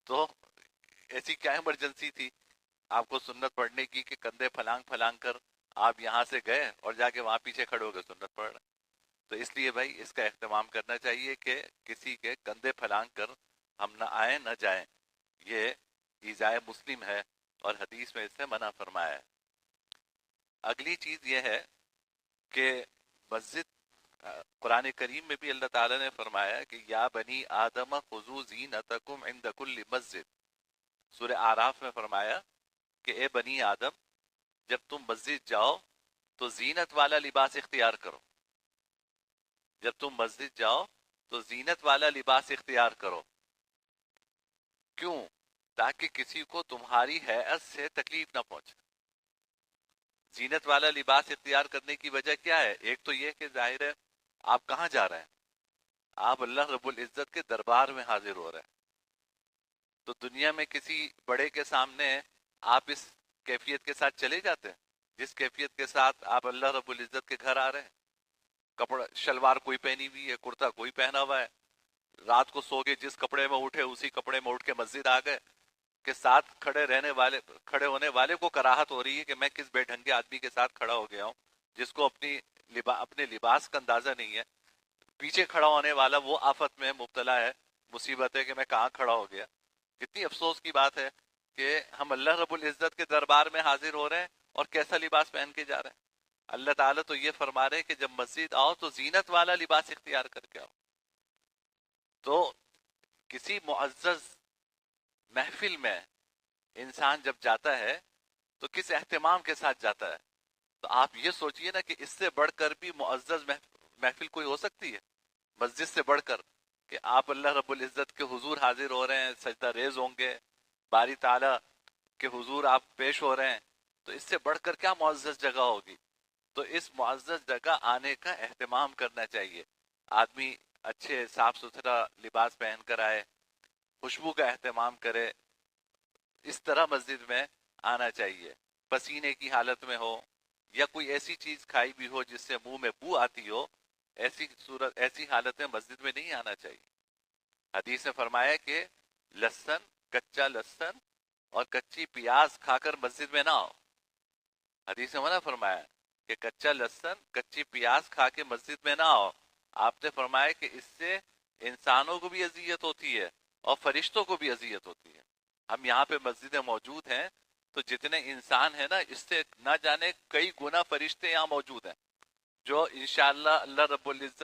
تو ایسی کیا ایمرجنسی تھی آپ کو سنت پڑھنے کی کہ کندھے پھلانگ پھلانگ کر آپ یہاں سے گئے اور جا کے وہاں پیچھے کھڑے ہو گئے سنت پڑھ رہے ہیں؟ تو اس لیے بھائی اس کا اہتمام کرنا چاہیے کہ کسی کے کندھے پھلانگ کر ہم نہ آئیں نہ جائیں، یہ ایذائے مسلم ہے اور حدیث میں اس سے منع فرمایا ہے۔ اگلی چیز یہ ہے کہ مسجد، قرآن کریم میں بھی اللہ تعالیٰ نے فرمایا کہ یا بنی آدم خذوا زینتکم عند کل مسجد، سورہ آراف میں فرمایا کہ اے بنی آدم جب تم مسجد جاؤ تو زینت والا لباس اختیار کرو، جب تم مسجد جاؤ تو زینت والا لباس اختیار کرو۔ کیوں؟ تاکہ کسی کو تمہاری ہیئت سے تکلیف نہ پہنچے۔ زینت والا لباس اختیار کرنے کی وجہ کیا ہے؟ ایک تو یہ کہ ظاہر ہے آپ کہاں جا رہے ہیں، آپ اللہ رب العزت کے دربار میں حاضر ہو رہے ہیں، تو دنیا میں کسی بڑے کے سامنے آپ اس کیفیت کے ساتھ چلے جاتے ہیں جس کیفیت کے ساتھ آپ اللہ رب العزت کے گھر آ رہے ہیں؟ کپڑا شلوار کوئی پہنی ہوئی ہے، کرتا کوئی پہنا ہوا ہے، رات کو سو کے جس کپڑے میں اٹھے اسی کپڑے میں اٹھ کے مسجد آ گئے، کہ ساتھ کھڑے ہونے والے کو کراہت ہو رہی ہے کہ میں کس بے ڈھنگے آدمی کے ساتھ کھڑا ہو گیا ہوں جس کو اپنے لباس کا اندازہ نہیں ہے۔ پیچھے کھڑا ہونے والا وہ آفت میں مبتلا ہے، مصیبت ہے کہ میں کہاں کھڑا ہو گیا۔ کتنی افسوس کی بات ہے کہ ہم اللہ رب العزت کے دربار میں حاضر ہو رہے ہیں اور کیسا لباس پہن کے جا رہے ہیں۔ اللہ تعالیٰ تو یہ فرما رہے ہیں کہ جب مسجد آؤ تو زینت والا لباس اختیار کر کے آؤ۔ تو کسی معزز محفل میں انسان جب جاتا ہے تو کس اہتمام کے ساتھ جاتا ہے؟ تو آپ یہ سوچئے نا کہ اس سے بڑھ کر بھی معزز محفل کوئی ہو سکتی ہے مسجد سے بڑھ کر، کہ آپ اللہ رب العزت کے حضور حاضر ہو رہے ہیں، سجدہ ریز ہوں گے، باری تعالیٰ کے حضور آپ پیش ہو رہے ہیں، تو اس سے بڑھ کر کیا معزز جگہ ہوگی؟ تو اس معزز جگہ آنے کا اہتمام کرنا چاہیے، آدمی اچھے صاف ستھرا لباس پہن کر آئے، خوشبو کا اہتمام کرے، اس طرح مسجد میں آنا چاہیے۔ پسینے کی حالت میں ہو یا کوئی ایسی چیز کھائی بھی ہو جس سے منہ میں بو آتی ہو، ایسی حالت میں مسجد میں نہیں آنا چاہیے۔ حدیث نے فرمایا کہ لہسن، کچا لہسن اور کچی پیاز کھا کر مسجد میں نہ آؤ۔ حدیث نے منع فرمایا کہ کچا لہسن کچی پیاز کھا کے مسجد میں نہ آؤ۔ آپ نے فرمایا کہ اس سے انسانوں کو بھی اذیت ہوتی ہے اور فرشتوں کو بھی اذیت ہوتی ہے۔ ہم یہاں پہ مسجدیں موجود ہیں تو جتنے انسان ہیں نا، اس سے نہ جانے کئی گنا فرشتے یہاں موجود ہیں جو انشاءاللہ اللہ رب العزت